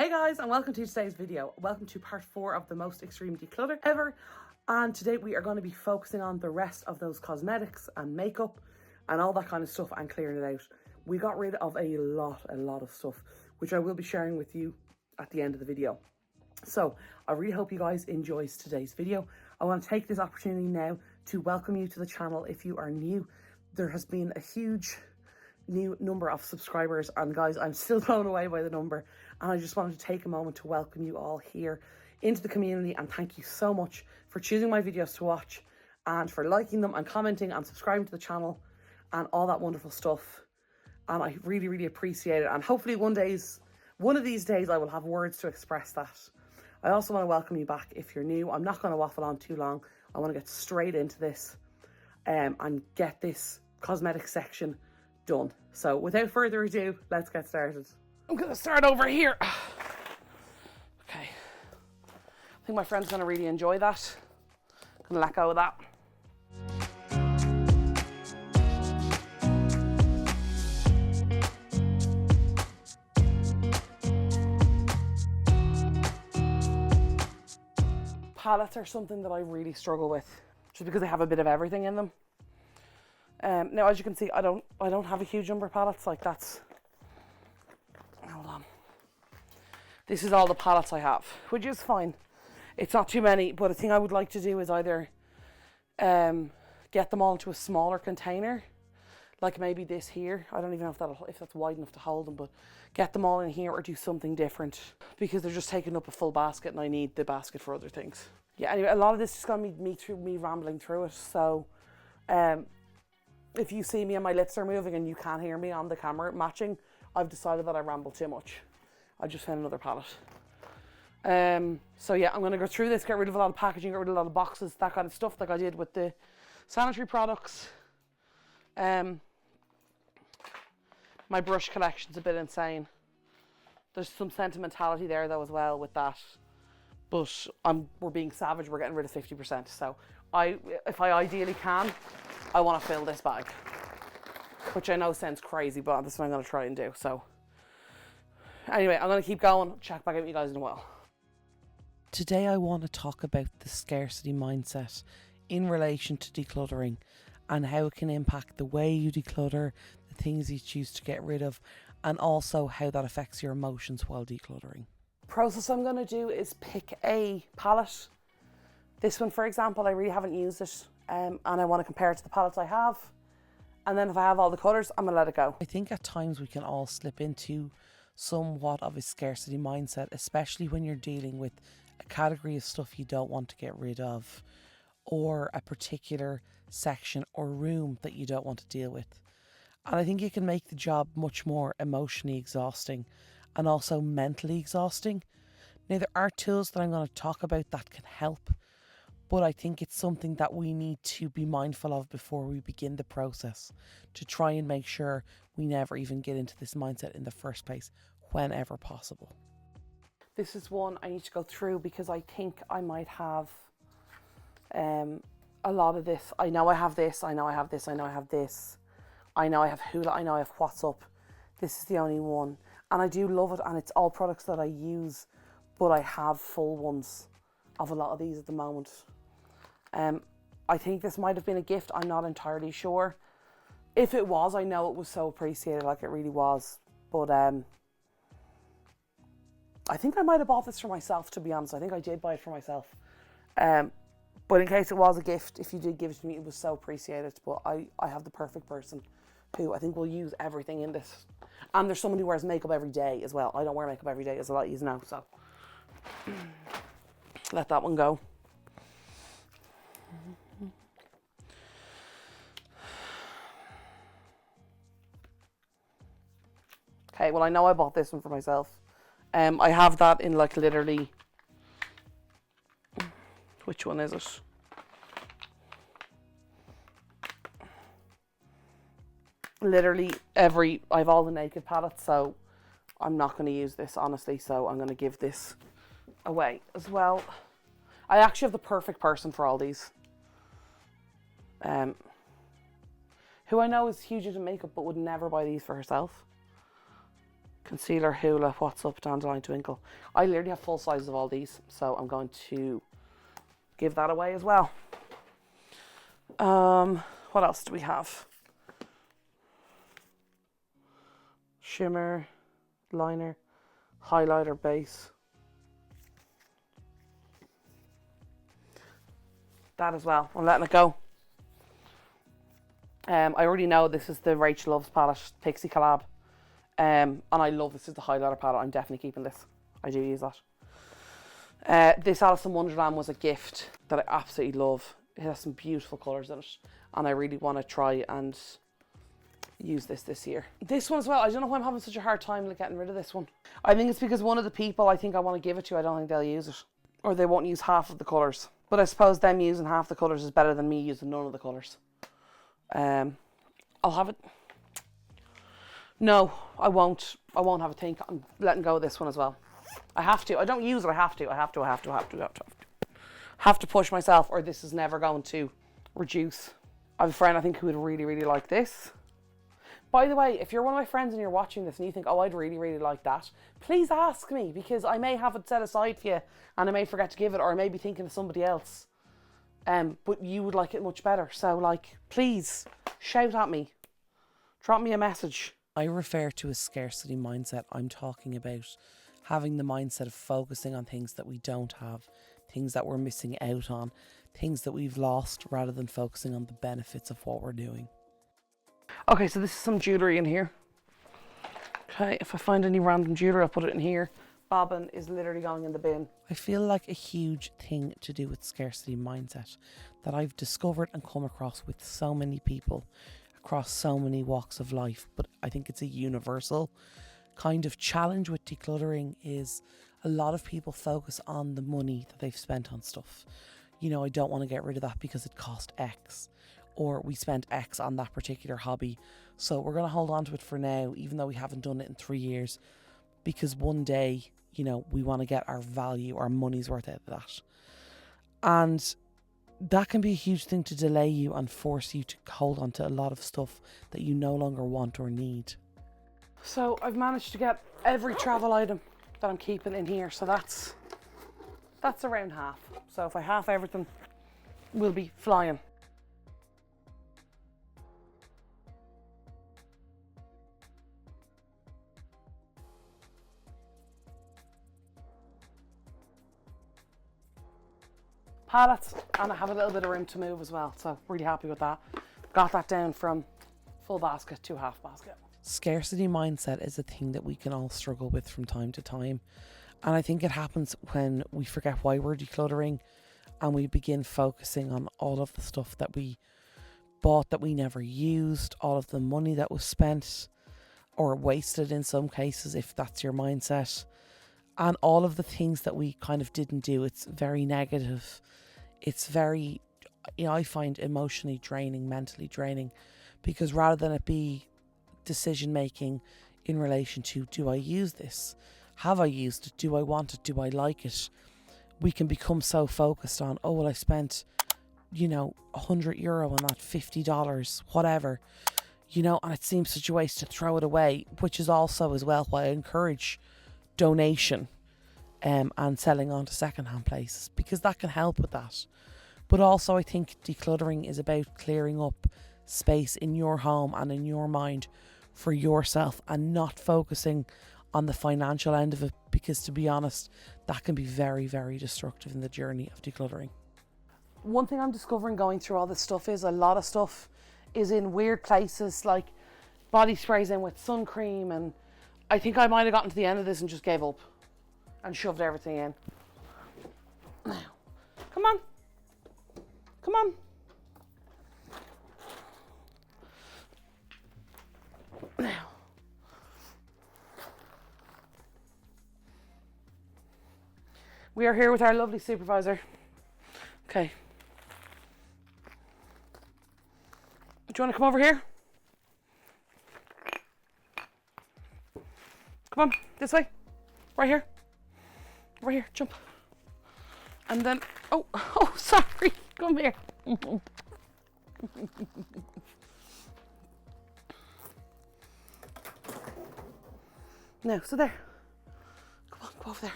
Hey guys, and welcome to today's video. Welcome to part 4 of the most extreme declutter ever. And today we are going to be focusing on the rest of those cosmetics and makeup and all that kind of stuff and clearing it out. We got rid of a lot of stuff, which I will be sharing with you at the end of the video. So I really hope you guys enjoy today's video. I want to take this opportunity now to welcome you to the channel if you are new. There has been a huge new number of subscribers, and guys, I'm still blown away by the number, and I just wanted to take a moment to welcome you all here into the community and thank you so much for choosing my videos to watch and for liking them and commenting and subscribing to the channel and all that wonderful stuff. And I really appreciate it, and hopefully one of these days I will have words to express that. I also want to welcome you back if you're new. I'm not going to waffle on too long. I want to get straight into this and get this cosmetic section done. So without further ado, let's get started. I'm gonna start over here. Okay, I think my friend's gonna really enjoy that. I'm gonna let go of that. Palettes are something that I really struggle with, just because they have a bit of everything in them. Now, as you can see, I don't have a huge number of palettes. Like, that's, hold on, this is all the palettes I have, which is fine. It's not too many, but a thing I would like to do is either get them all into a smaller container, like maybe this here. I don't even know if that's wide enough to hold them, but get them all in here or do something different, because they're just taking up a full basket and I need the basket for other things. Yeah, anyway, a lot of this is going to be me rambling through it, so if you see me and my lips are moving and you can't hear me on the camera matching, I've decided that I ramble too much. I just found another palette. So yeah, I'm going to go through this, get rid of a lot of packaging, get rid of a lot of boxes, that kind of stuff, like I did with the sanitary products. My brush collection's a bit insane. There's some sentimentality there though as well with that. But we're being savage, we're getting rid of 50%. So if I ideally can, I want to fill this bag, which I know sounds crazy, but that's what I'm going to try and do. So anyway, I'm going to keep going, check back with you guys in a while. Today I want to talk about the scarcity mindset in relation to decluttering and how it can impact the way you declutter, the things you choose to get rid of, and also how that affects your emotions while decluttering. The process I'm going to do is pick a palette. This one, for example, I really haven't used it, and I want to compare it to the palettes I have. And then if I have all the colours, I'm going to let it go. I think at times we can all slip into somewhat of a scarcity mindset, especially when you're dealing with a category of stuff you don't want to get rid of, or a particular section or room that you don't want to deal with. And I think it can make the job much more emotionally exhausting and also mentally exhausting. Now, there are tools that I'm going to talk about that can help, but I think it's something that we need to be mindful of before we begin the process, to try and make sure we never even get into this mindset in the first place, whenever possible. This is one I need to go through because I think I might have a lot of this. I know I have this, I know I have this, I know I have this. I know I have Hula, I know I have What's Up. This is the only one. And I do love it, and it's all products that I use, but I have full ones of a lot of these at the moment. I think this might have been a gift, I'm not entirely sure. If it was, I know it was so appreciated, like it really was. But I think I might have bought this for myself, to be honest. I think I did buy it for myself. But in case it was a gift, if you did give it to me, it was so appreciated. But I have the perfect person who I think will use everything in this. And there's someone who wears makeup every day as well. I don't wear makeup every day, as a lot of you know, so let that one go. Okay, well, I know I bought this one for myself. I have that in like literally, which one is it? Literally I have all the Naked palettes, so I'm not going to use this, honestly, so I'm going to give this away as well. I actually have the perfect person for all these. Who I know is huge into makeup but would never buy these for herself. Concealer, Hoola, What's Up, Dandelion Twinkle. I literally have full sizes of all these, so I'm going to give that away as well. What else do we have? Shimmer, liner, highlighter, base. That as well. I'm letting it go. I already know this is the Rachel Loves palette, Pixie collab. And I love this is the highlighter palette. I'm definitely keeping this. I do use that. This Alice in Wonderland was a gift that I absolutely love. It has some beautiful colours in it. And I really want to try and use this year. This one as well, I don't know why I'm having such a hard time getting rid of this one. I think it's because one of the people I think I want to give it to, I don't think they'll use it. Or they won't use half of the colours. But I suppose them using half the colours is better than me using none of the colours. I'll have it. No, I won't have a think. I'm letting go of this one as well. I have to. I don't use it. I have to. I have to push myself, or this is never going to reduce. I have a friend I think who would really, really like this. By the way, if you're one of my friends and you're watching this and you think, oh, I'd really, really like that, please ask me, because I may have it set aside for you and I may forget to give it, or I may be thinking of somebody else. But you would like it much better. So, like, please shout at me. Drop me a message. I refer to a scarcity mindset. I'm talking about having the mindset of focusing on things that we don't have, things that we're missing out on, things that we've lost, rather than focusing on the benefits of what we're doing. Okay, so this is some jewellery in here. Okay, if I find any random jewellery, I'll put it in here. Bobbin is literally going in the bin. I feel like a huge thing to do with scarcity mindset that I've discovered and come across with so many people across so many walks of life, but I think it's a universal kind of challenge with decluttering is a lot of people focus on the money that they've spent on stuff. You know, I don't want to get rid of that because it cost X, or we spent X on that particular hobby, so we're going to hold on to it for now, even though we haven't done it in 3 years, because one day, you know, we want to get our value, our money's worth out of that. And that can be a huge thing to delay you and force you to hold on to a lot of stuff that you no longer want or need. So I've managed to get every travel item that I'm keeping in here, so that's around half. So if I half everything, we'll be flying. Pallets, and I have a little bit of room to move as well, so really happy with that. Got that down from full basket to half basket. Scarcity mindset is a thing that we can all struggle with from time to time, and I think it happens when we forget why we're decluttering and we begin focusing on all of the stuff that we bought that we never used, all of the money that was spent or wasted in some cases, if that's your mindset, and all of the things that we kind of didn't do. It's very negative. It's very, you know, I find emotionally draining, mentally draining, because rather than it be decision making in relation to, do I use this? Have I used it? Do I want it? Do I like it? We can become so focused on, oh, well, I spent, you know, €100 on that, $50, whatever, you know, and it seems such a waste to throw it away, which is also as well why I encourage donation and selling on to secondhand places, because that can help with that. But also I think decluttering is about clearing up space in your home and in your mind for yourself, and not focusing on the financial end of it, because to be honest, that can be very, very destructive in the journey of decluttering. One thing I'm discovering going through all this stuff is a lot of stuff is in weird places, like body sprays in with sun cream, and I think I might have gotten to the end of this and just gave up and shoved everything in. Now, come on. Come on. Now. We are here with our lovely supervisor. Okay. Do you want to come over here? Come on, this way. Right here. Right here, jump. And then, oh, sorry. Come here. Now, so there. Come on, go over there.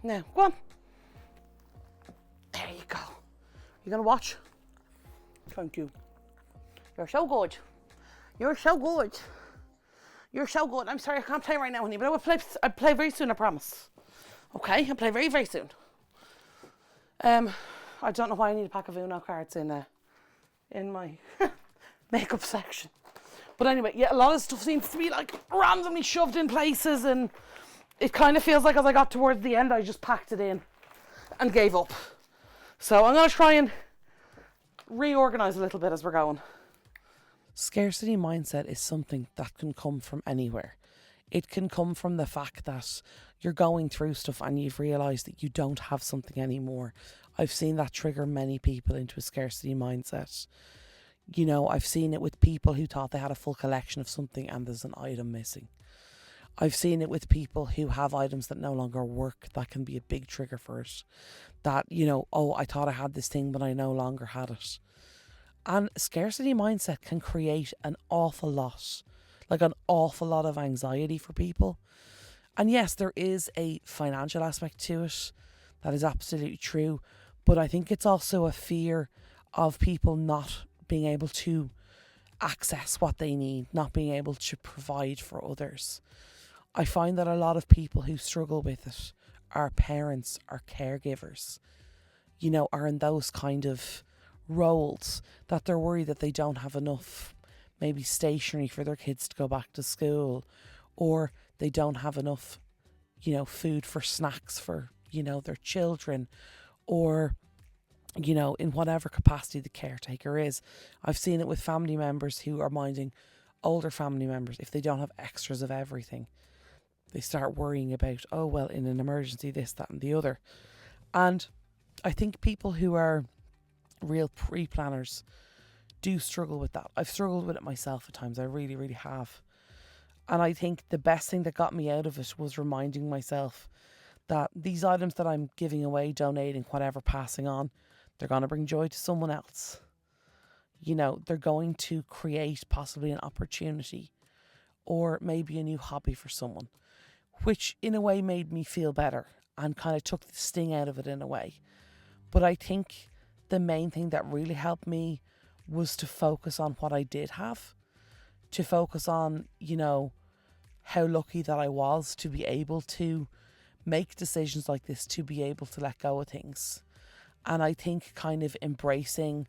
Now, go on. There you go. You gonna watch? Thank you. You're so good. You're so good. You're so good. I'm sorry I can't play right now, honey, but I'll play very soon, I promise. Okay, I'll play very, very soon. I don't know why I need a pack of Uno cards in my makeup section. But anyway, yeah, a lot of stuff seems to be like randomly shoved in places, and it kind of feels like as I got towards the end, I just packed it in and gave up. So I'm going to try and reorganize a little bit as we're going. Scarcity mindset is something that can come from anywhere. It can come from the fact that you're going through stuff and you've realised that you don't have something anymore. I've seen that trigger many people into a scarcity mindset. You know, I've seen it with people who thought they had a full collection of something and there's an item missing. I've seen it with people who have items that no longer work. That can be a big trigger for it. That, you know, oh, I thought I had this thing, but I no longer had it. And scarcity mindset can create an awful lot of anxiety for people. And yes, there is a financial aspect to it. That is absolutely true. But I think it's also a fear of people not being able to access what they need, not being able to provide for others. I find that a lot of people who struggle with it are parents, are caregivers, you know, are in those kind of roles that they're worried that they don't have enough maybe stationery for their kids to go back to school, or they don't have enough, you know, food for snacks for, you know, their children, or, you know, in whatever capacity the caretaker is. I've seen it with family members who are minding older family members. If they don't have extras of everything, they start worrying about, oh, well, in an emergency, this, that and the other. And I think people who are real pre-planners do struggle with that. I've struggled with it myself at times. I really, really have. And I think the best thing that got me out of it was reminding myself that these items that I'm giving away, donating, whatever, passing on, they're going to bring joy to someone else. You know, they're going to create possibly an opportunity or maybe a new hobby for someone, which in a way made me feel better and kind of took the sting out of it in a way. But I think the main thing that really helped me was to focus on what I did have, to focus on, you know, how lucky that I was to be able to make decisions like this, to be able to let go of things. And I think kind of embracing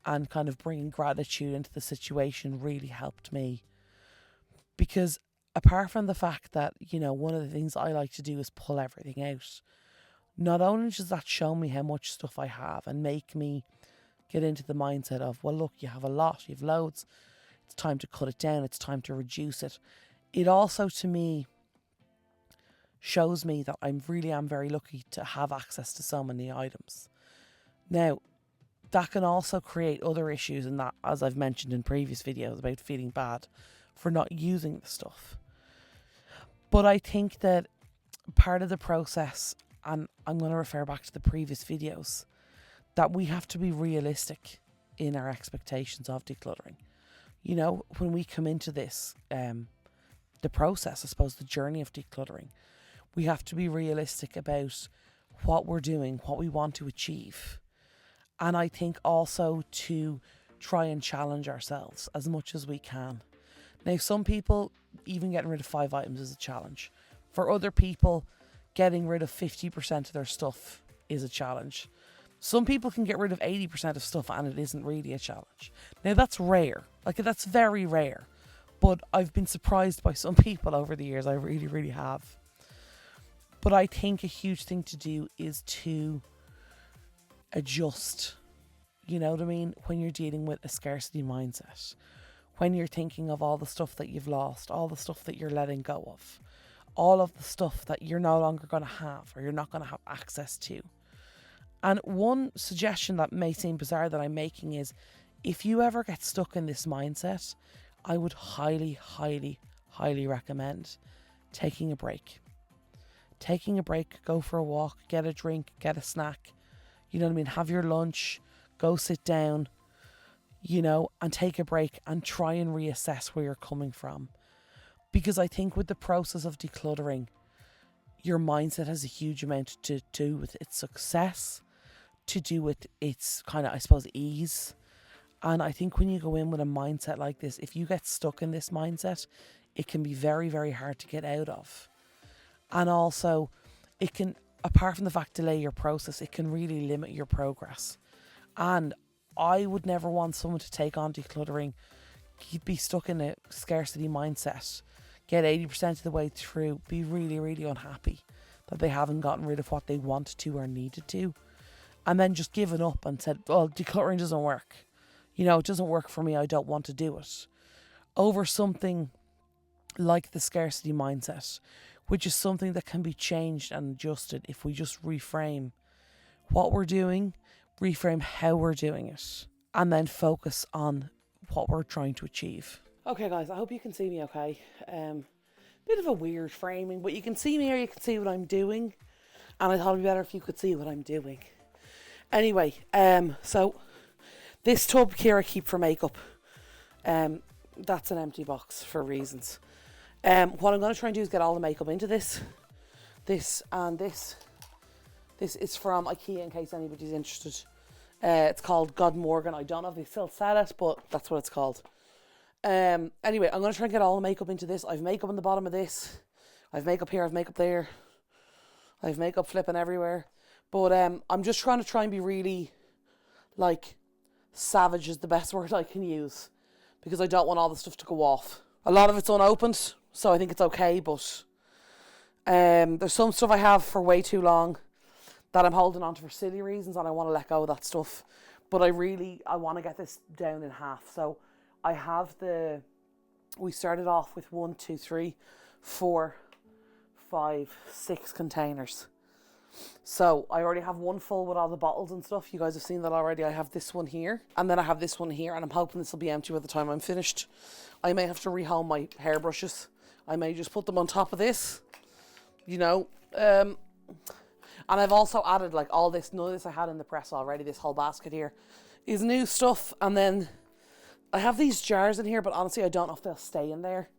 and kind of bringing gratitude into the situation really helped me. Because apart from the fact that, you know, one of the things I like to do is pull everything out, not only does that show me how much stuff I have and make me get into the mindset of, well, look, you have a lot, you have loads, it's time to cut it down, it's time to reduce it. It also, to me, shows me that I really am very lucky to have access to so many items. Now, that can also create other issues, and that, as I've mentioned in previous videos, about feeling bad for not using the stuff. But I think that part of the process, and I'm going to refer back to the previous videos, that we have to be realistic in our expectations of decluttering. You know, when we come into this, the process, I suppose, the journey of decluttering, we have to be realistic about what we're doing, what we want to achieve. And I think also to try and challenge ourselves as much as we can. Now, some people, even getting rid of 5 items is a challenge. For other people, getting rid of 50% of their stuff is a challenge. Some people can get rid of 80% of stuff and it isn't really a challenge. Now, that's rare. Like, that's very rare. But I've been surprised by some people over the years. I really, really have. But I think a huge thing to do is to adjust. You know what I mean? When you're dealing with a scarcity mindset. When you're thinking of all the stuff that you've lost, all the stuff that you're letting go of, all of the stuff that you're no longer going to have or you're not going to have access to. And one suggestion that may seem bizarre that I'm making is, if you ever get stuck in this mindset, I would highly, highly, highly recommend taking a break. Taking a break, go for a walk, get a drink, get a snack, you know what I mean? Have your lunch, go sit down, and take a break and try and reassess where you're coming from. Because I think with the process of decluttering, your mindset has a huge amount to do with its success, to do with its kind of, I suppose, ease. And I think when you go in with a mindset like this, if you get stuck in this mindset, it can be very, very hard to get out of. And also, it can, apart from the fact delay your process, it can really limit your progress. And I would never want someone to take on decluttering, be stuck in a scarcity mindset, get 80% of the way through, be really, really unhappy that they haven't gotten rid of what they wanted to or needed to, and then just given up and said, well, decluttering doesn't work. It doesn't work for me, I don't want to do it. Over something like the scarcity mindset, which is something that can be changed and adjusted if we just reframe what we're doing, reframe how we're doing it, and then focus on what we're trying to achieve. Okay guys, I hope you can see me okay. Bit of a weird framing, but you can see me or you can see what I'm doing. And I thought it'd be better if you could see what I'm doing. Anyway, so this tub here I keep for makeup. That's an empty box for reasons. What I'm going to try and do is get all the makeup into this. This is from IKEA in case anybody's interested. It's called God Morgan. I don't know if they still sell it, but that's what it's called. Anyway, I'm going to try and get all the makeup into this. I've makeup on the bottom of this. I've makeup here, I've makeup there. I've makeup flipping everywhere. But I'm just trying and be really, savage is the best word I can use. Because I don't want all the stuff to go off. A lot of it's unopened, so I think it's okay, but there's some stuff I have for way too long that I'm holding on to for silly reasons, and I want to let go of that stuff. But I want to get this down in half. So I have we started off with 1, 2, 3, 4, 5, 6 containers. So I already have one full with all the bottles and stuff. You guys have seen that already. I have this one here, and then I have this one here, and I'm hoping this will be empty by the time I'm finished. I may have to rehome my hairbrushes. I may just put them on top of this, and I've also added all this. None of this I had in the press already. This whole basket here is new stuff, and then I have these jars in here, but honestly I don't know if they'll stay in there,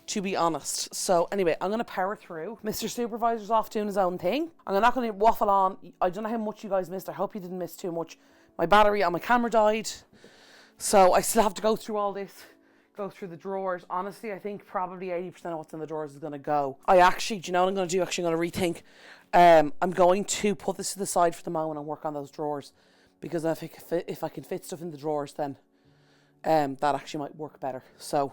to be honest. So anyway, I'm going to power through. Mr. Supervisor's off doing his own thing. I'm not going to waffle on. I don't know how much you guys missed. I hope you didn't miss too much. My battery on my camera died, so I still have to go through all this, go through the drawers. Honestly, I think probably 80% of what's in the drawers is going to go. Do you know what I'm going to do? Actually, I'm going to rethink. I'm going to put this to the side for the moment and work on those drawers, because if I can fit stuff in the drawers, then that actually might work better. So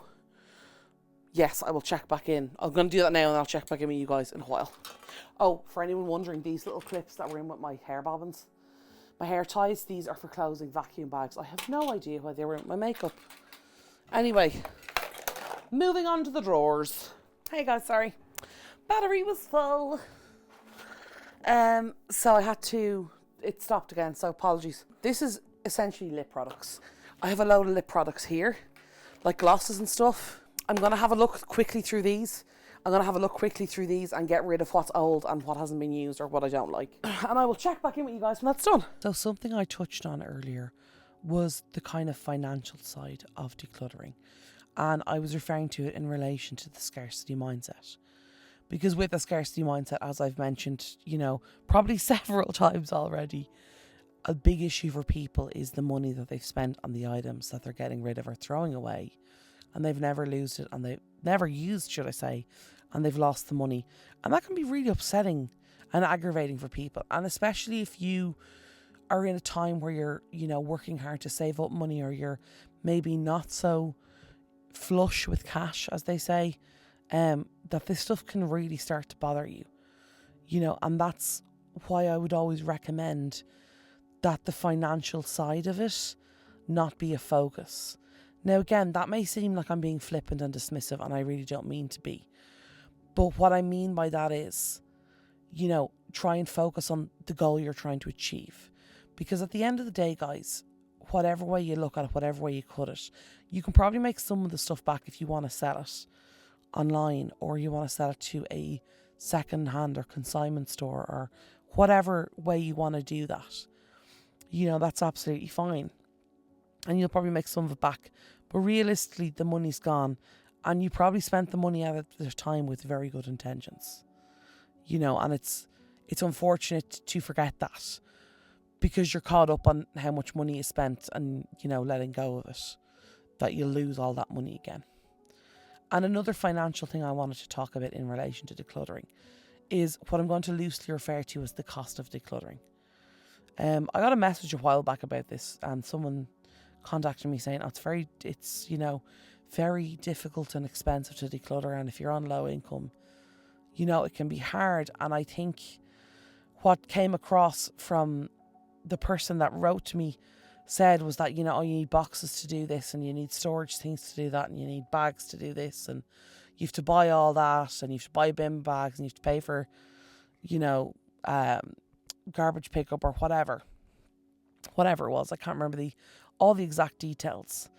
yes, I will check back in. I'm going to do that now, and I'll check back in with you guys in a while. Oh, for anyone wondering, these little clips that were in with my hair bobbins, my hair ties, these are for closing vacuum bags. I have no idea why they were in my makeup. Anyway, moving on to the drawers. Hey guys, sorry. Battery was full. So it stopped again, so apologies. This is essentially lip products. I have a load of lip products here, like glosses and stuff. I'm going to have a look quickly through these. And get rid of what's old and what hasn't been used or what I don't like. And I will check back in with you guys when that's done. So something I touched on earlier was the kind of financial side of decluttering. And I was referring to it in relation to the scarcity mindset. Because with the scarcity mindset, as I've mentioned, probably several times already, a big issue for people is the money that they've spent on the items that they're getting rid of or throwing away. And they've never used it, and they've never used, should I say, and they've lost the money. And that can be really upsetting and aggravating for people. And especially if you are in a time where you're, working hard to save up money, or you're maybe not so flush with cash, as they say, that this stuff can really start to bother you. And that's why I would always recommend that the financial side of it not be a focus. Now, again, that may seem like I'm being flippant and dismissive, and I really don't mean to be. But what I mean by that is, try and focus on the goal you're trying to achieve. Because at the end of the day, guys, whatever way you look at it, whatever way you cut it, you can probably make some of the stuff back if you want to sell it online, or you want to sell it to a second-hand or consignment store, or whatever way you want to do that. That's absolutely fine. and you'll probably make some of it back. But realistically, the money's gone, and you probably spent the money at the time with very good intentions. And it's unfortunate to forget that, because you're caught up on how much money is spent and, letting go of it, that you'll lose all that money again. And another financial thing I wanted to talk about in relation to decluttering is what I'm going to loosely refer to as the cost of decluttering. I got a message a while back about this, and someone contacted me saying, it's very difficult and expensive to declutter, and if you're on low income, it can be hard. And I think what came across from the person that wrote to me said was that, you need boxes to do this, and you need storage things to do that, and you need bags to do this, and you have to buy all that, and you have to buy bin bags, and you have to pay for, garbage pickup or whatever it was. I can't remember all the exact details.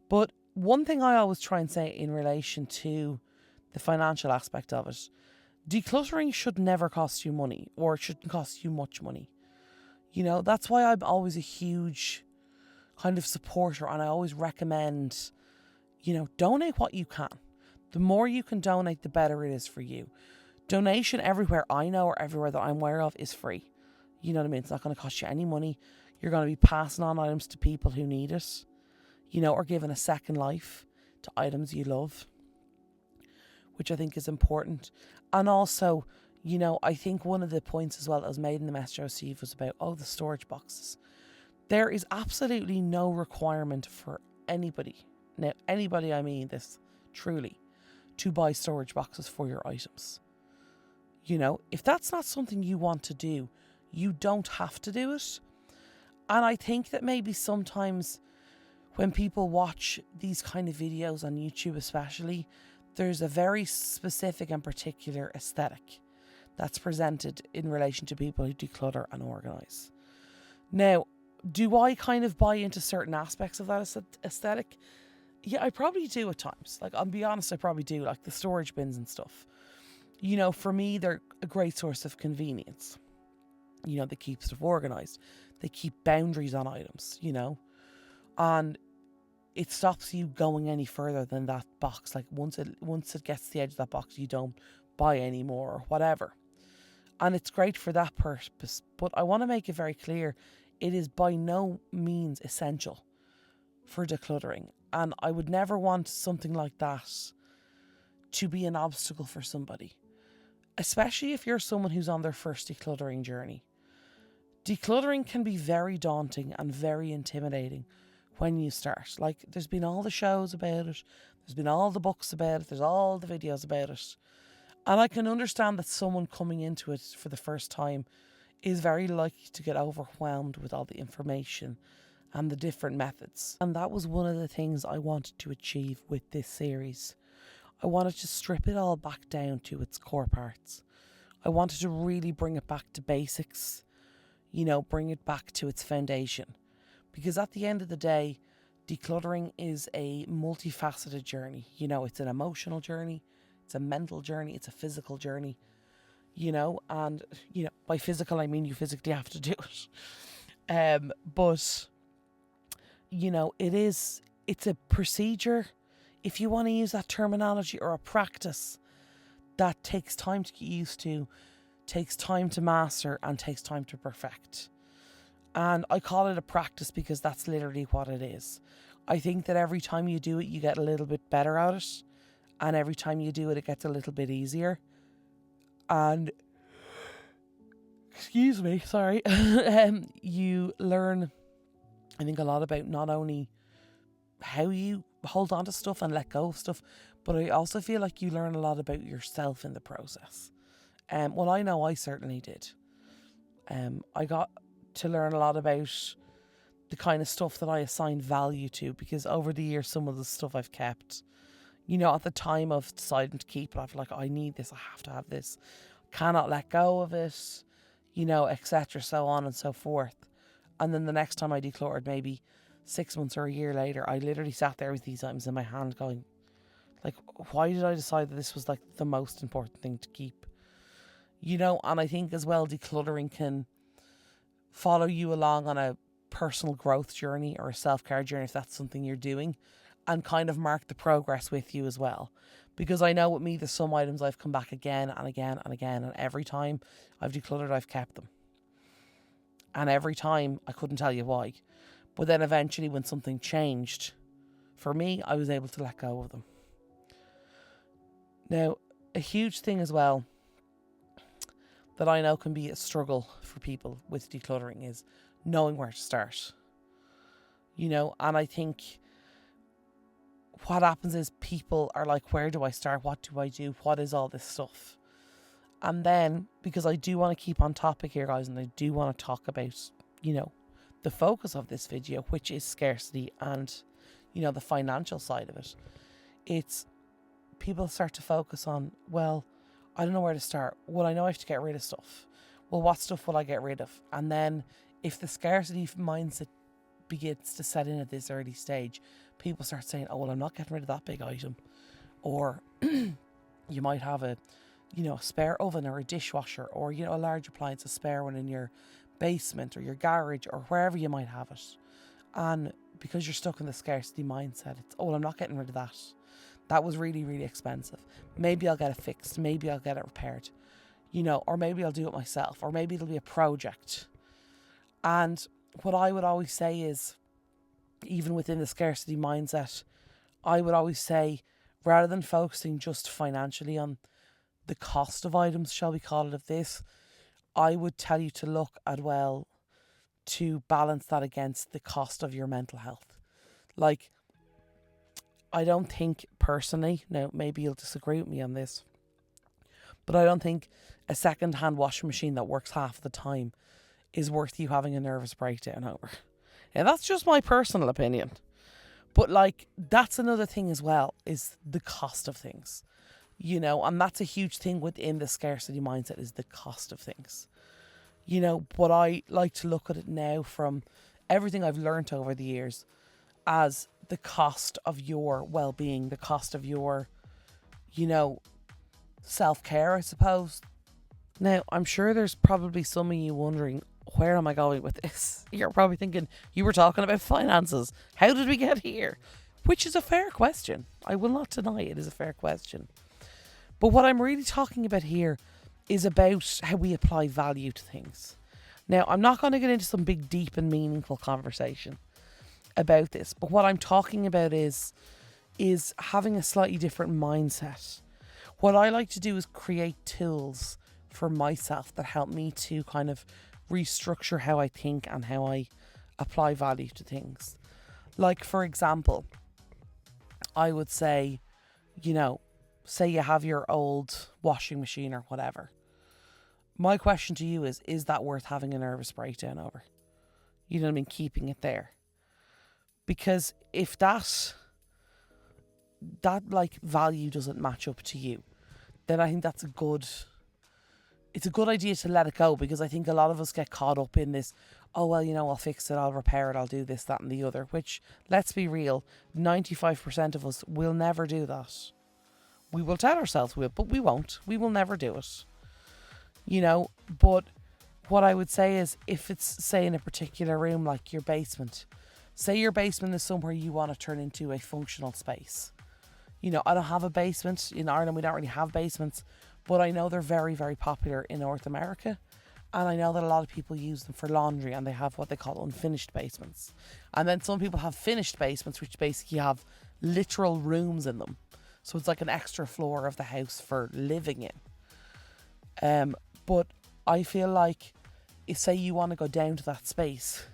But one thing I always try and say in relation to the financial aspect of it, decluttering should never cost you money, or it shouldn't cost you much money. That's why I'm always a huge kind of supporter, and I always recommend, donate what you can. The more you can donate, the better it is for you. Donation everywhere I know, or everywhere that I'm aware of, is free. You know what I mean? It's not going to cost you any money. You're going to be passing on items to people who need it, or giving a second life to items you love, which I think is important. And also, I think one of the points as well that was made in the message I received was about, the storage boxes. There is absolutely no requirement for anybody, now anybody I mean this truly, to buy storage boxes for your items. If that's not something you want to do, you don't have to do it. And I think that maybe sometimes when people watch these kind of videos on YouTube especially, there's a very specific and particular aesthetic that's presented in relation to people who declutter and organise. Now, do I kind of buy into certain aspects of that aesthetic? Yeah, I probably do at times. Like, I'll be honest, I probably do. Like the storage bins and stuff. For me, they're a great source of convenience. They keep stuff organised. They keep boundaries on items, and it stops you going any further than that box. Like once it gets to the edge of that box, you don't buy any more or whatever. And it's great for that purpose. But I want to make it very clear, it is by no means essential for decluttering. And I would never want something like that to be an obstacle for somebody, especially if you're someone who's on their first decluttering journey. Decluttering can be very daunting and very intimidating when you start. Like, there's been all the shows about it, there's been all the books about it, there's all the videos about it. And I can understand that someone coming into it for the first time is very likely to get overwhelmed with all the information and the different methods. And that was one of the things I wanted to achieve with this series. I wanted to strip it all back down to its core parts. I wanted to really bring it back to basics, bring it back to its foundation. Because at the end of the day, decluttering is a multifaceted journey. It's an emotional journey, it's a mental journey, it's a physical journey, and, by physical, I mean you physically have to do it. But, it's a procedure, if you want to use that terminology, or a practice that takes time to get used to, takes time to master, and takes time to perfect. And I call it a practice because that's literally what it is. I think that every time you do it, you get a little bit better at it. And every time you do it, it gets a little bit easier. And, you learn, I think, a lot about not only how you hold on to stuff and let go of stuff, but I also feel like you learn a lot about yourself in the process. Well, I know I certainly did. I got to learn a lot about the kind of stuff that I assign value to, because over the years, some of the stuff I've kept, at the time of deciding to keep it, I feel like, I need this, I have to have this, cannot let go of it, etc., so on and so forth. And then the next time I decluttered, maybe 6 months or a year later, I literally sat there with these items in my hand going, like, why did I decide that this was like the most important thing to keep? And I think as well, decluttering can follow you along on a personal growth journey or a self-care journey, if that's something you're doing, and kind of mark the progress with you as well. Because I know with me, there's some items I've come back again and again and again, and every time I've decluttered, I've kept them. And every time, I couldn't tell you why. But then eventually when something changed, for me, I was able to let go of them. Now, a huge thing as well that I know can be a struggle for people with decluttering is knowing where to start. And I think what happens is people are like, where do I start? What do I do? What is all this stuff? And then, because I do want to keep on topic here, guys, and I do want to talk about, the focus of this video, which is scarcity and, the financial side of it. It's people start to focus on, well, I don't know where to start. Well, I know I have to get rid of stuff. Well, what stuff will I get rid of? And then if the scarcity mindset begins to set in at this early stage, people start saying, oh, well, I'm not getting rid of that big item. Or you might have a spare oven or a dishwasher or, a large appliance, a spare one in your basement or your garage or wherever you might have it. And because you're stuck in the scarcity mindset, it's, oh, well, I'm not getting rid of that. That was really, really expensive. Maybe I'll get it fixed. Maybe I'll get it repaired, or maybe I'll do it myself, or maybe it'll be a project. And what I would always say is, even within the scarcity mindset, I would always say, rather than focusing just financially on the cost of items, shall we call it, of this, I would tell you to look at, well, to balance that against the cost of your mental health. Like, I don't think personally, now maybe you'll disagree with me on this, but I don't think a second-hand washing machine that works half the time is worth you having a nervous breakdown over. And that's just my personal opinion. But that's another thing as well, is the cost of things. And that's a huge thing within the scarcity mindset, is the cost of things. But I like to look at it now from everything I've learned over the years as the cost of your well-being, the cost of your, self-care, I suppose. Now, I'm sure there's probably some of you wondering, where am I going with this? You're probably thinking, you were talking about finances. How did we get here? Which is a fair question. I will not deny it is a fair question. But what I'm really talking about here is about how we apply value to things. Now, I'm not going to get into some big, deep and meaningful conversation about this, but what I'm talking about is having a slightly different mindset. What I like to do is create tools for myself that help me to kind of restructure how I think and how I apply value to things. Like, for example, I would say, say you have your old washing machine or whatever. My question to you is that worth having a nervous breakdown over? You know what I mean? Keeping it there. Because if that value doesn't match up to you, then I think it's a good idea to let it go, because I think a lot of us get caught up in this, oh, well, I'll fix it, I'll repair it, I'll do this, that and the other, which, let's be real, 95% of us will never do that. We will tell ourselves we will, but we won't. We will never do it. But what I would say is, if it's, say, in a particular room, like your basement, say your basement is somewhere you want to turn into a functional space. I don't have a basement. In Ireland, we don't really have basements, but I know they're very, very popular in North America. And I know that a lot of people use them for laundry, and they have what they call unfinished basements. And then some people have finished basements, which basically have literal rooms in them. So it's like an extra floor of the house for living in. But I feel like, if, say, you want to go down to that space,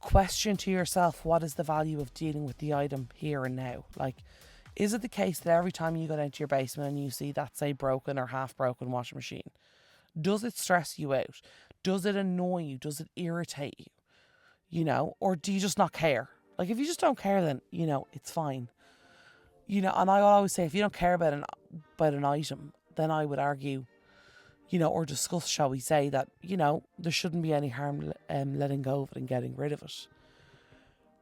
question to yourself, what is the value of dealing with the item here and now? Like, is it the case that every time you go down to your basement and you see that, say, broken or half broken washing machine, does it stress you out? Does it annoy you? Does it irritate you? Or do you just not care? Like, if you just don't care, then, it's fine. And I always say, if you don't care about an item, then I would argue, or discuss, shall we say, that, there shouldn't be any harm letting go of it and getting rid of it.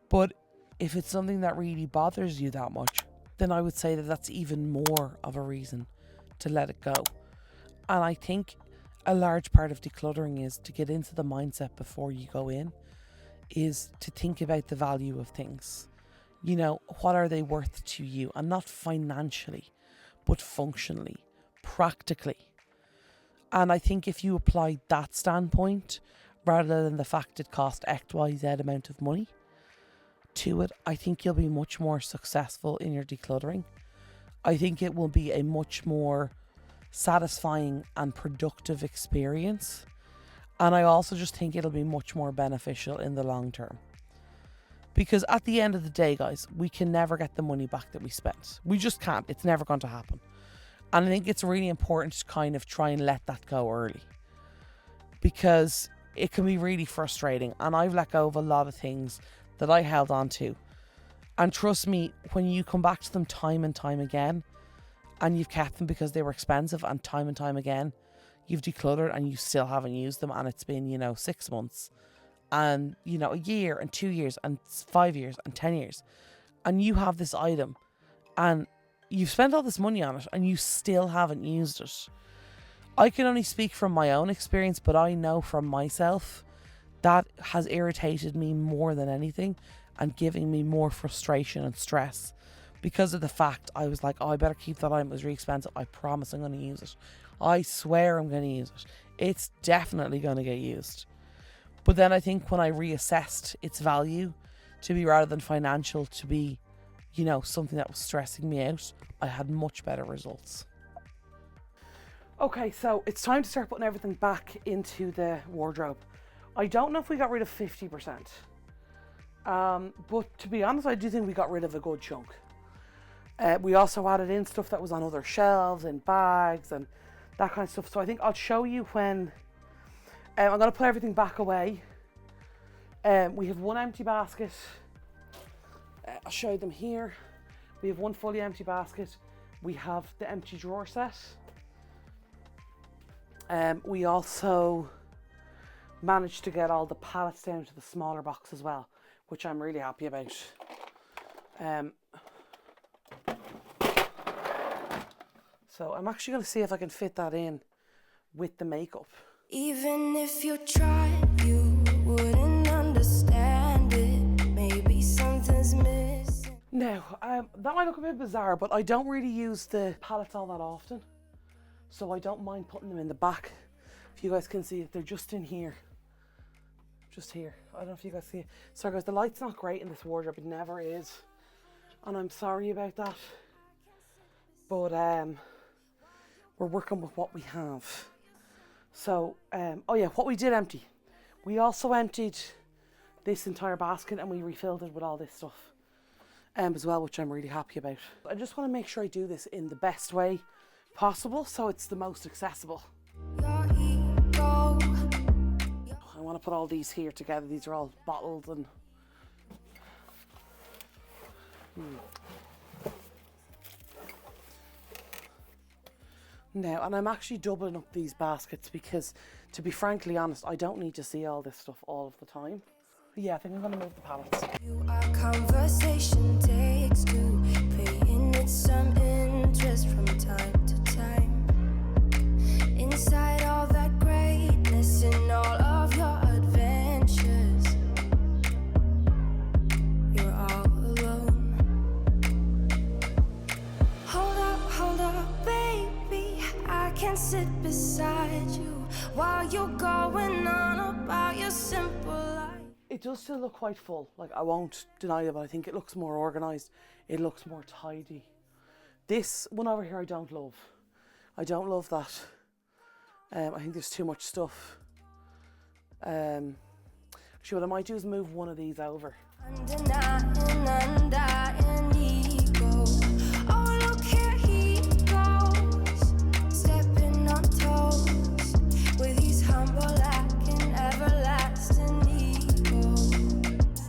But if it's something that really bothers you that much, then I would say that that's even more of a reason to let it go. And I think a large part of decluttering is to get into the mindset before you go in, is to think about the value of things. You know, what are they worth to you? And not financially, but functionally, practically. And I think if you apply that standpoint, rather than the fact it cost XYZ amount of money to it, I think you'll be much more successful in your decluttering. I think it will be a much more satisfying and productive experience. And I also just think it'll be much more beneficial in the long term. Because at the end of the day, guys, we can never get the money back that we spent. We just can't. It's never going to happen. And I think it's really important to kind of try and let that go early. Because it can be really frustrating. And I've let go of a lot of things that I held on to. And trust me, when you come back to them time and time again, and you've kept them because they were expensive, and time again, you've decluttered and you still haven't used them, and it's been, 6 months, and, a year, and 2 years, and 5 years, and 10 years, and you have this item, and you've spent all this money on it, and you still haven't used it. I can only speak from my own experience, but I know from myself that has irritated me more than anything, and giving me more frustration and stress, because of the fact I was like, oh, I better keep that item. It was really expensive. I promise I'm going to use it. I swear I'm going to use it. It's definitely going to get used. But then I think when I reassessed its value to be, rather than financial, to be, something that was stressing me out, I had much better results. Okay, so it's time to start putting everything back into the wardrobe. I don't know if we got rid of 50%. But to be honest, I do think we got rid of a good chunk. We also added in stuff that was on other shelves, in bags and that kind of stuff. So I think I'll show you when I'm going to put everything back away. We have one empty basket. I'll show you them here. We have one fully empty basket. We have the empty drawer set. We also managed to get all the pallets down to the smaller box as well, which I'm really happy about. So I'm actually going to see if I can fit that in with the makeup. Even if you tried, you wouldn't understand it. Maybe something's missing. Now, that might look a bit bizarre, but I don't really use the pallets all that often. So I don't mind putting them in the back. If you guys can see it, they're just in here. Just here. I don't know if you guys see it. Sorry guys, the light's not great in this wardrobe. It never is. And I'm sorry about that. But we're working with what we have. So, what we did empty. We also emptied this entire basket and we refilled it with all this stuff as well, which I'm really happy about. I just want to make sure I do this in the best way possible so it's the most accessible. I want to put all these here together. These are all bottled and now, and I'm actually doubling up these baskets because, to be frankly honest, I don't need to see all this stuff all of the time. Yeah, I think I'm going to move the pallets. Conversation takes two, paying it some interest from time to time. Inside all that greatness and all of your adventures, you're all alone. Hold up, baby, I can sit beside you while you're going on about your simple life. It does still look quite full, like I won't deny it, but I think it looks more organised. It looks more tidy. This one over here I don't love. I don't love that. I think there's too much stuff. Actually, what I might do is move one of these over. Undying ego. Oh, look, here he goes, stepping on toes with his humble and everlasting ego.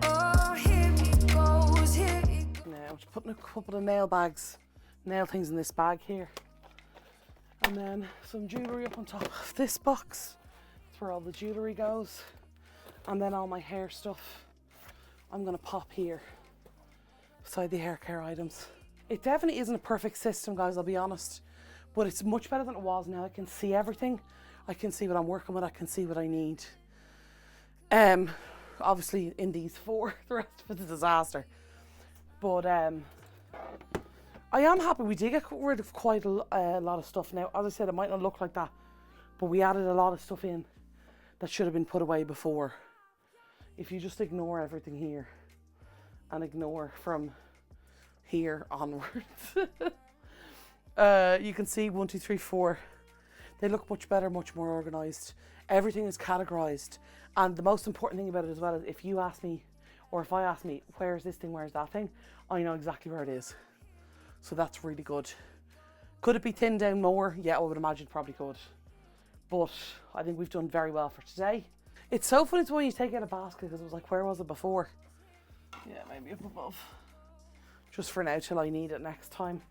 Oh, here he goes, Now, I'm just putting a couple of nail things in this bag here. And then some jewellery up on top of this box. That's where all the jewellery goes. And then all my hair stuff I'm going to pop here beside the hair care items. It definitely isn't a perfect system, guys, I'll be honest. But it's much better than it was now. I can see everything. I can see what I'm working with. I can see what I need. obviously in these 4, the rest of it's a disaster. But I am happy we did get rid of quite a lot of stuff. Now, as I said, it might not look like that, but we added a lot of stuff in that should have been put away before. If you just ignore everything here and ignore from here onwards, you can see 1, 2, 3, 4. They look much better, much more organised. Everything is categorised. And the most important thing about it as well is if you ask me, or if I ask me, where's this thing, where's that thing, I know exactly where it is. So that's really good. Could it be thinned down more? Yeah, I would imagine probably could. But I think we've done very well for today. It's so funny when you take out a basket because it was like, where was it before? Yeah, maybe up above. Just for now till I need it next time.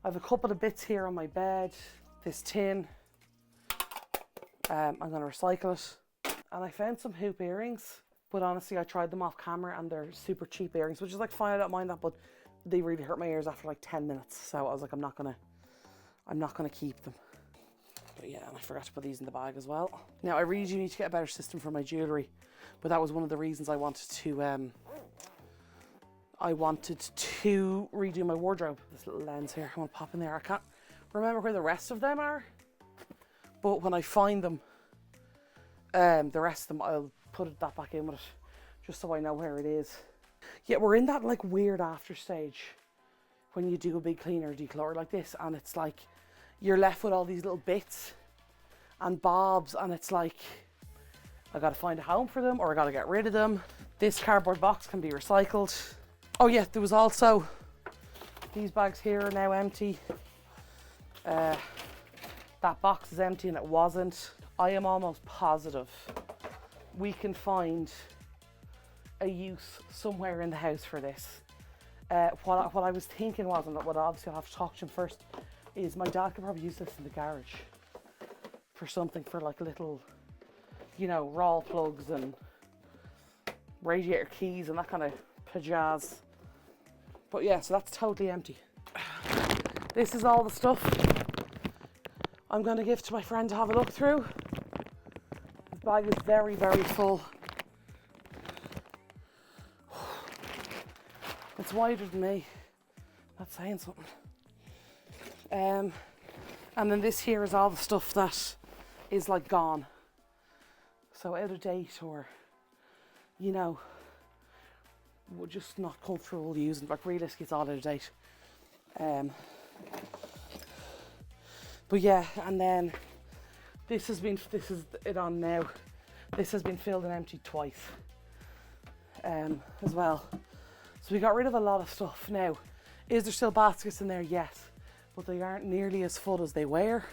I have a couple of bits here on my bed. This tin. I'm going to recycle it. And I found some hoop earrings. But honestly, I tried them off camera and they're super cheap earrings, which is like fine, I don't mind that, but they really hurt my ears after like 10 minutes. So I was like, I'm not gonna keep them. But yeah, and I forgot to put these in the bag as well. Now I really do need to get a better system for my jewellery, but that was one of the reasons I wanted to redo my wardrobe. This little lens here, I want to pop in there. I can't remember where the rest of them are, but when I find them, the rest of them, I'll put that back in with it, just so I know where it is. Yeah, we're in that like weird after stage when you do a big clean or declutter like this, and it's like you're left with all these little bits and bobs, and it's like I gotta find a home for them or I gotta get rid of them. This cardboard box can be recycled. Oh yeah, there was also these bags here are now empty. That box is empty and it wasn't. I am almost positive we can find a use somewhere in the house for this. What I was thinking was, and what obviously I'll have to talk to him first, is my dad could probably use this in the garage for something, for like little, you know, raw plugs and radiator keys and that kind of pajazz. But yeah, so that's totally empty. This is all the stuff I'm going to give to my friend to have a look through. His bag is very, very full. It's wider than me. That's saying something. And then this here is all the stuff that is like gone. So out of date, or, you know, we're just not comfortable using. Like realistically, it's all out of date. But yeah, and then this is it on now. This has been filled and emptied twice as well. So we got rid of a lot of stuff. Now, is there still baskets in there? Yes, but they aren't nearly as full as they were.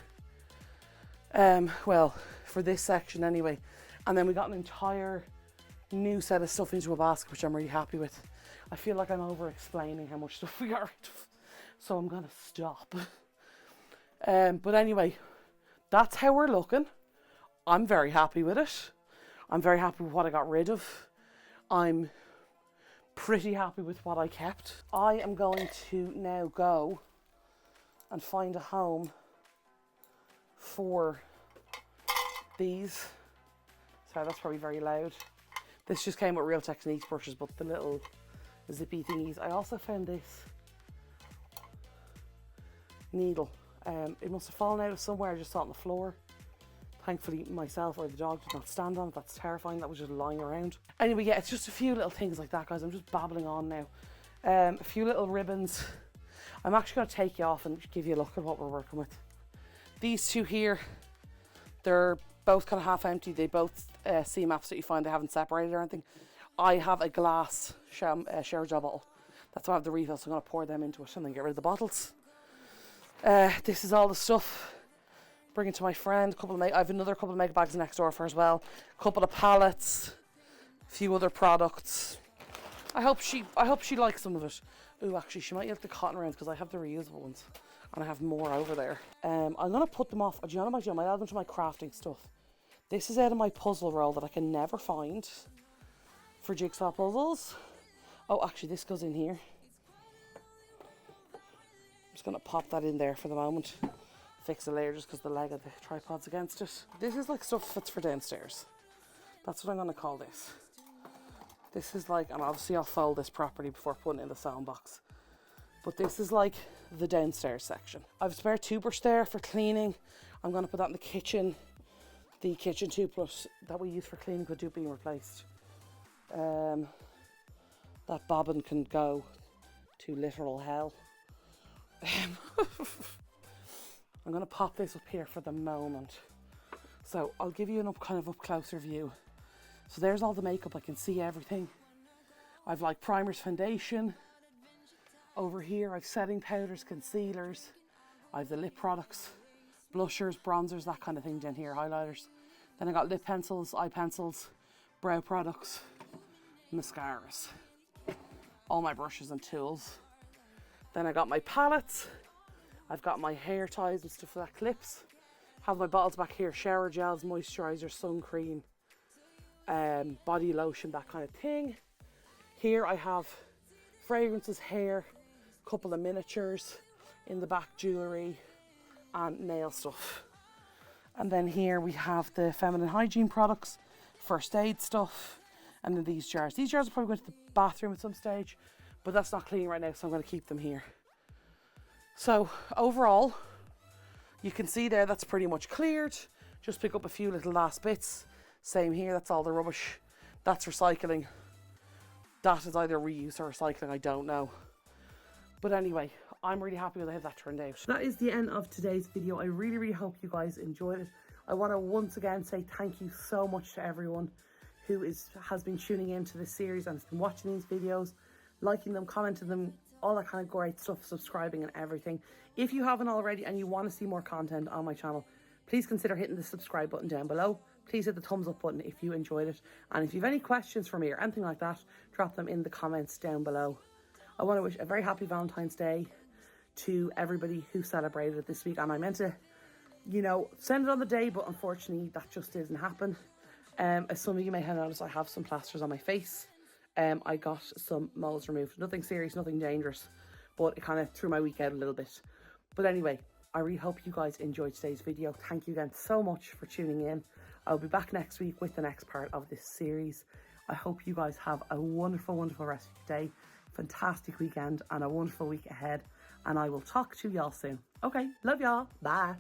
Well, for this section anyway. And then we got an entire new set of stuff into a basket, which I'm really happy with. I feel like I'm over explaining how much stuff we got rid of, so I'm gonna stop. But anyway, that's how we're looking. I'm very happy with it. I'm very happy with what I got rid of. I'm pretty happy with what I kept. I am going to now go and find a home for these. Sorry, that's probably very loud. This just came with Real Techniques brushes, but the little zippy thingies. I also found this needle. It must have fallen out of somewhere. I just saw it on the floor. Thankfully, myself or the dog did not stand on it. That's terrifying. That was just lying around. Anyway, yeah, it's just a few little things like that, guys. I'm just babbling on now. A few little ribbons. I'm actually going to take you off and give you a look at what we're working with. These two here, they're both kind of half empty. They both seem absolutely fine. They haven't separated or anything. I have a glass shower gel bottle. That's why I have the refill, so I'm going to pour them into it and then get rid of the bottles. This is all the stuff. Bring it to my friend. I have another couple of mega bags next door for her as well. A couple of pallets, a few other products. I hope she likes some of it. Ooh, actually, she might like the cotton rounds because I have the reusable ones, and I have more over there. I'm gonna put them off. Do you know what I might add them to my crafting stuff? This is out of my puzzle roll that I can never find for jigsaw puzzles. Oh, actually, this goes in here. I'm just gonna pop that in there for the moment. Fix the layer just because the leg of the tripod's against it. This is like stuff that's for downstairs. That's what I'm going to call this. This is like, and obviously I'll fold this properly before putting it in the sewing box. But this is like the downstairs section. I've a spare toothbrush there for cleaning. I'm going to put that in the kitchen. The kitchen toothbrush that we use for cleaning could do being replaced. That bobbin can go to literal hell. I'm going to pop this up here for the moment. So I'll give you an up closer view. So there's all the makeup, I can see everything. I've like primers, foundation. Over here I've setting powders, concealers. I've the lip products, blushers, bronzers, that kind of thing down here, highlighters. Then I got lip pencils, eye pencils, brow products, mascaras. All my brushes and tools. Then I got my palettes. I've got my hair ties and stuff like that, clips. Have my bottles back here, shower gels, moisturiser, sun cream, body lotion, that kind of thing. Here I have fragrances, hair, couple of miniatures, in the back jewellery and nail stuff. And then here we have the feminine hygiene products, first aid stuff, and then these jars. These jars will probably go to the bathroom at some stage, but that's not clean right now, so I'm going to keep them here. So overall, you can see there that's pretty much cleared. Just pick up a few little last bits. Same here, that's all the rubbish. That's recycling. That is either reuse or recycling, I don't know. But anyway, I'm really happy with how that turned out. That is the end of today's video. I really, really hope you guys enjoyed it. I want to once again say thank you so much to everyone who has been tuning into this series and has been watching these videos, liking them, commenting them, all that kind of great stuff, subscribing and everything. If you haven't already and you want to see more content on my channel, please consider hitting the subscribe button down below. Please hit the thumbs up button if you enjoyed it. And if you have any questions for me or anything like that, drop them in the comments down below. I want to wish a very happy Valentine's Day to everybody who celebrated it this week. And I meant to, send it on the day, but unfortunately that just didn't happen. As some of you may have noticed, I have some plasters on my face. I got some moles removed. Nothing serious, nothing dangerous, but it kind of threw my week out a little bit. But anyway, I really hope you guys enjoyed today's video. Thank you again so much for tuning in. I'll be back next week with the next part of this series. I hope you guys have a wonderful, wonderful rest of your day, fantastic weekend, and a wonderful week ahead. And I will talk to y'all soon. Okay, love y'all. Bye.